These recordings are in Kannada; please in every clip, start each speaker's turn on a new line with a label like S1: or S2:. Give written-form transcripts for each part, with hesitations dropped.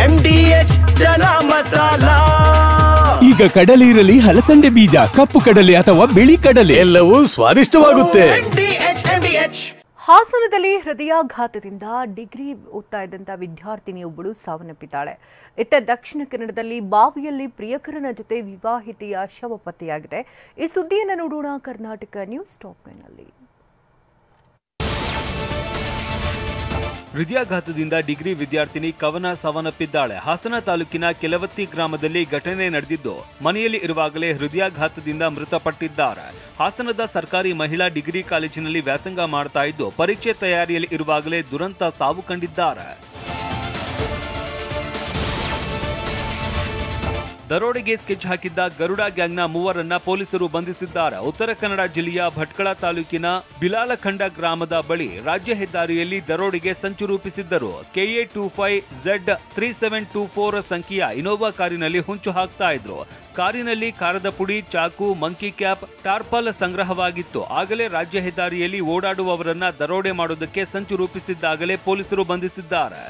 S1: MDH ಜನ ಮಸಾಲಾ.
S2: ಈಗ ಕಡಲೆ ಇರಲಿ, ಹಲಸಂಡೆ ಬೀಜ, ಕಪ್ಪು ಕಡಲೆ ಅಥವಾ ಬಿಳಿ ಕಡಲೆ,
S1: ಎಲ್ಲವೂ ಸ್ವಾದಿಷ್ಟವಾಗುತ್ತೆ.
S3: ಹಾಸನದಲ್ಲಿ ಹೃದಯಾಘಾತದಿಂದ ಡಿಗ್ರಿ ಓದ್ತಾ ಇದ್ದಂಥ ವಿದ್ಯಾರ್ಥಿನಿಯೊಬ್ಬಳು ಸಾವನ್ನಪ್ಪಿದ್ದಾಳೆ. ಇತ್ತ ದಕ್ಷಿಣ ಕನ್ನಡದಲ್ಲಿ ಬಾವಿಯಲ್ಲಿ ಪ್ರಿಯಕರನ ಜೊತೆ ವಿವಾಹಿತೆಯ ಶವ ಪತ್ತೆಯಾಗಿದೆ. ಈ ಸುದ್ದಿಯನ್ನು ನೋಡೋಣ ಕರ್ನಾಟಕ ನ್ಯೂಸ್ ಟಾಪ್ನಲ್ಲಿ.
S4: ಹೃದಯಾಘಾತದಿಂದ ಡಿಗ್ರಿ ವಿದ್ಯಾರ್ಥಿನಿ ಕವನ ಸಾವನ್ನಪ್ಪಿದ್ದಾಳೆ. ಹಾಸನ ತಾಲೂಕಿನ ಕೆಲವತ್ತಿ ಗ್ರಾಮದಲ್ಲಿ ಘಟನೆ ನಡೆದಿದ್ದು, ಮನೆಯಲ್ಲಿ ಇರುವಾಗಲೇ ಹೃದಯಾಘಾತದಿಂದ ಮೃತಪಟ್ಟಿದ್ದಾರೆ. ಹಾಸನದ ಸರ್ಕಾರಿ ಮಹಿಳಾ ಡಿಗ್ರಿ ಕಾಲೇಜಿನಲ್ಲಿ ವ್ಯಾಸಂಗ ಮಾಡ್ತಾ ಇದ್ದು, ಪರೀಕ್ಷೆ ತಯಾರಿಯಲ್ಲಿ ಇರುವಾಗಲೇ ದುರಂತ ಸಾವು ಕಂಡಿದ್ದಾರೆ. ದರೋಡೆಗೆ ಸ್ಕೆಚ್ ಹಾಕಿದ್ದ ಗರುಡ ಗ್ಯಾಂಗ್ನ ಮೂವರನ್ನ ಪೊಲೀಸರು ಬಂಧಿಸಿದ್ದಾರೆ. ಉತ್ತರ ಕನ್ನಡ ಜಿಲ್ಲೆಯ ಭಟ್ಕಳ ತಾಲೂಕಿನ ಬಿಲಾಲಖಂಡ ಗ್ರಾಮದ ಬಳಿ ರಾಜ್ಯ ಹೆದ್ದಾರಿಯಲ್ಲಿ ದರೋಡೆಗೆ ಸಂಚು ರೂಪಿಸಿದ್ದರು. KA25Z3724 ಸಂಖ್ಯೆಯ ಇನೋವಾ ಕಾರಿನಲ್ಲಿ ಹುಂಚು ಹಾಕ್ತಾ ಇದ್ರು. ಕಾರಿನಲ್ಲಿ ಖಾರದ ಪುಡಿ, ಚಾಕು, ಮಂಕಿ ಕ್ಯಾಪ್, ಟಾರ್ಪಲ್ ಸಂಗ್ರಹವಾಗಿತ್ತು. ಆಗಲೇ ರಾಜ್ಯ ಹೆದ್ದಾರಿಯಲ್ಲಿ ಓಡಾಡುವವರನ್ನ ದರೋಡೆ ಮಾಡುವುದಕ್ಕೆ ಸಂಚು ರೂಪಿಸಿದ್ದಾಗಲೇ ಪೊಲೀಸರು ಬಂಧಿಸಿದ್ದಾರೆ.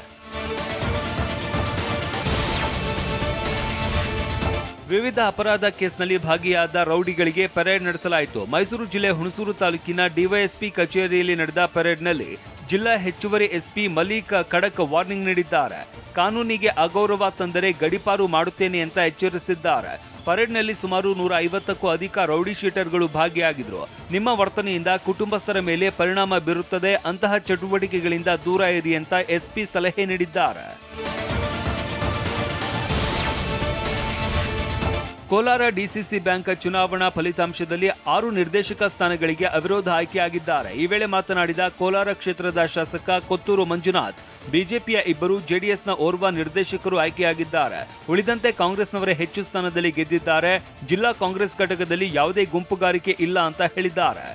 S4: ವಿವಿಧ ಅಪರಾಧ ಕೇಸ್ನಲ್ಲಿ ಭಾಗಿಯಾದ ರೌಡಿಗಳಿಗೆ ಪರೇಡ್ ನಡೆಸಲಾಯಿತು. ಮೈಸೂರು ಜಿಲ್ಲೆ ಹುಣಸೂರು ತಾಲೂಕಿನ ಡಿವೈಎಸ್ಪಿ ಕಚೇರಿಯಲ್ಲಿ ನಡೆದ ಪರೇಡ್ನಲ್ಲಿ ಜಿಲ್ಲಾ ಹೆಚ್ಚುವರಿ ಎಸ್ಪಿ ಮಲಿಕ್ ಖಡಕ್ ವಾರ್ನಿಂಗ್ ನೀಡಿದ್ದಾರೆ. ಕಾನೂನಿಗೆ ಅಗೌರವ ತಂದರೆ ಗಡಿಪಾರು ಮಾಡುತ್ತೇನೆ ಅಂತ ಎಚ್ಚರಿಸಿದ್ದಾರೆ. ಪರೇಡ್ನಲ್ಲಿ ಸುಮಾರು 150ಕ್ಕೂ ಅಧಿಕ ರೌಡಿ ಶೀಟರ್ಗಳು ಭಾಗಿಯಾಗಿದ್ರು. ನಿಮ್ಮ ವರ್ತನೆಯಿಂದ ಕುಟುಂಬಸ್ಥರ ಮೇಲೆ ಪರಿಣಾಮ ಬೀರುತ್ತದೆ, ಅಂತಹ ಚಟುವಟಿಕೆಗಳಿಂದ ದೂರ ಇರಿ ಅಂತ ಎಸ್ಪಿ ಸಲಹೆ ನೀಡಿದ್ದಾರೆ. ಕೋಲಾರ ಡಿಸಿಸಿ ಬ್ಯಾಂಕ್ ಚುನಾವಣಾ ಫಲಿತಾಂಶದಲ್ಲಿ 6 ನಿರ್ದೇಶಕ ಸ್ಥಾನಗಳಿಗೆ ಅವಿರೋಧ ಆಯ್ಕೆಯಾಗಿದ್ದಾರೆ. ಈ ವೇಳೆ ಮಾತನಾಡಿದ ಕೋಲಾರ ಕ್ಷೇತ್ರದ ಶಾಸಕ ಕೊತ್ತೂರು ಮಂಜುನಾಥ್, ಬಿಜೆಪಿಯ 2, ಜೆಡಿಎಸ್ನ ಓರ್ವ ನಿರ್ದೇಶಕರು ಆಯ್ಕೆಯಾಗಿದ್ದಾರೆ. ಉಳಿದಂತೆ ಕಾಂಗ್ರೆಸ್ನವರೇ ಹೆಚ್ಚು ಸ್ಥಾನದಲ್ಲಿ ಗೆದ್ದಿದ್ದಾರೆ. ಜಿಲ್ಲಾ ಕಾಂಗ್ರೆಸ್ ಘಟಕದಲ್ಲಿ ಯಾವುದೇ ಗುಂಪುಗಾರಿಕೆ ಇಲ್ಲ ಅಂತ ಹೇಳಿದ್ದಾರೆ.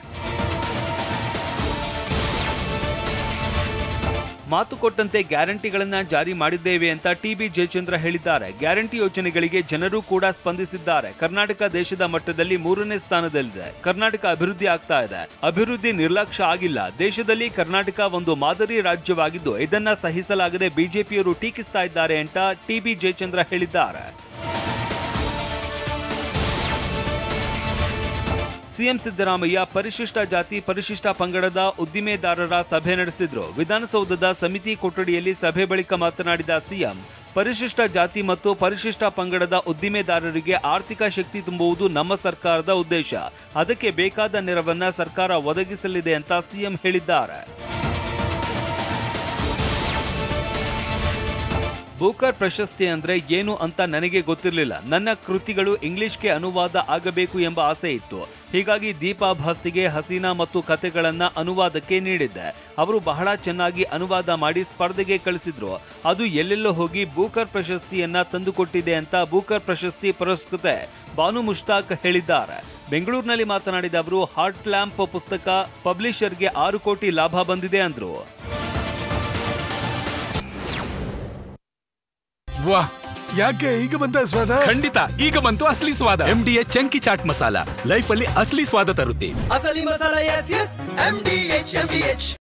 S4: ಮಾತು ಕೊಟ್ಟಂತೆ ಗ್ಯಾರಂಟಿಗಳನ್ನ ಜಾರಿ ಮಾಡಿದ್ದೇವೆ ಅಂತ ಟಿಬಿ ಜಯಚಂದ್ರ ಹೇಳಿದ್ದಾರೆ. ಗ್ಯಾರಂಟಿ ಯೋಜನೆಗಳಿಗೆ ಜನರು ಕೂಡ ಸ್ಪಂದಿಸಿದ್ದಾರೆ. ಕರ್ನಾಟಕ ದೇಶದ ಮಟ್ಟದಲ್ಲಿ 3ನೇ ಸ್ಥಾನದಲ್ಲಿದೆ. ಕರ್ನಾಟಕ ಅಭಿವೃದ್ಧಿ ಆಗ್ತಾ ಇದೆ. ಅಭಿವೃದ್ಧಿ ನಿರ್ಲಕ್ಷ್ಯ ಆಗಿಲ್ಲ. ದೇಶದಲ್ಲಿ ಕರ್ನಾಟಕ ಒಂದು ಮಾದರಿ ರಾಜ್ಯವಾಗಿದ್ದು, ಇದನ್ನ ಸಹಿಸಲಾಗದೆ ಬಿಜೆಪಿಯವರು ಟೀಕಿಸ್ತಾ ಇದ್ದಾರೆ ಅಂತ ಟಿಬಿ ಜಯಚಂದ್ರ ಹೇಳಿದ್ದಾರೆ. ಸಿಎಂ ಸಿದ್ದರಾಮಯ್ಯ ಪರಿಶಿಷ್ಟ ಜಾತಿ ಪರಿಶಿಷ್ಟ ಪಂಗಡದ ಉದ್ದಿಮೆದಾರರ ಸಭೆ ನಡೆಸಿದ್ರು. ವಿಧಾನಸೌಧದ ಸಮಿತಿ ಕೊಠಡಿಯಲ್ಲಿ ಸಭೆ ಬಳಿಕ ಮಾತನಾಡಿದ ಸಿಎಂ, ಪರಿಶಿಷ್ಟ ಜಾತಿ ಮತ್ತು ಪರಿಶಿಷ್ಟ ಪಂಗಡದ ಉದ್ದಿಮೆದಾರರಿಗೆ ಆರ್ಥಿಕ ಶಕ್ತಿ ತುಂಬುವುದು ನಮ್ಮ ಸರ್ಕಾರದ ಉದ್ದೇಶ. ಅದಕ್ಕೆ ಬೇಕಾದ ನೆರವನ್ನ ಸರ್ಕಾರ ಒದಗಿಸಲಿದೆ ಅಂತ ಸಿಎಂ ಹೇಳಿದ್ದಾರೆ. ಬೂಕರ್ ಪ್ರಶಸ್ತಿ ಅಂದ್ರೆ ಏನು ಅಂತ ನನಗೆ ಗೊತ್ತಿರಲಿಲ್ಲ. ನನ್ನ ಕೃತಿಗಳು ಇಂಗ್ಲಿಷ್ಗೆ ಅನುವಾದ ಆಗಬೇಕು ಎಂಬ ಆಸೆ ಇತ್ತು. ಹೀಗಾಗಿ ದೀಪಾ ಭಾಸ್ತಿಗೆ ಹಸೀನಾ ಮತ್ತು ಕಥೆಗಳನ್ನ ಅನುವಾದಕ್ಕೆ ನೀಡಿದ್ದೆ. ಅವರು ಬಹಳ ಚೆನ್ನಾಗಿ ಅನುವಾದ ಮಾಡಿ ಸ್ಪರ್ಧೆಗೆ ಕಳಿಸಿದ್ರು. ಅದು ಎಲ್ಲೆಲ್ಲೋ ಹೋಗಿ ಬೂಕರ್ ಪ್ರಶಸ್ತಿಯನ್ನ ತಂದುಕೊಟ್ಟಿದೆ ಅಂತ ಬೂಕರ್ ಪ್ರಶಸ್ತಿ ಪುರಸ್ಕೃತೆ ಬಾನು ಮುಷ್ತಾಕ್ ಹೇಳಿದ್ದಾರೆ. ಬೆಂಗಳೂರಿನಲ್ಲಿ ಮಾತನಾಡಿದ ಅವರು, ಹಾರ್ಟ್ ಲ್ಯಾಂಪ್ ಪುಸ್ತಕ ಪಬ್ಲಿಷರ್ಗೆ 6 ಕೋಟಿ ಲಾಭ ಬಂದಿದೆ ಅಂದ್ರು.
S5: ವಾಹ್, ಯಾಕೆ ಈಗ ಬಂತ ಸ್ವಾದ?
S2: ಖಂಡಿತ ಈಗ ಬಂತು ಅಸಲಿ ಸ್ವಾದ. MDH chunky chaat masala life ಅಲ್ಲಿ ಅಸಲಿ ಸ್ವಾದ ತರುತ್ತೆ.
S1: ಅಸಲಿ ಮಸಾಲ, MDH.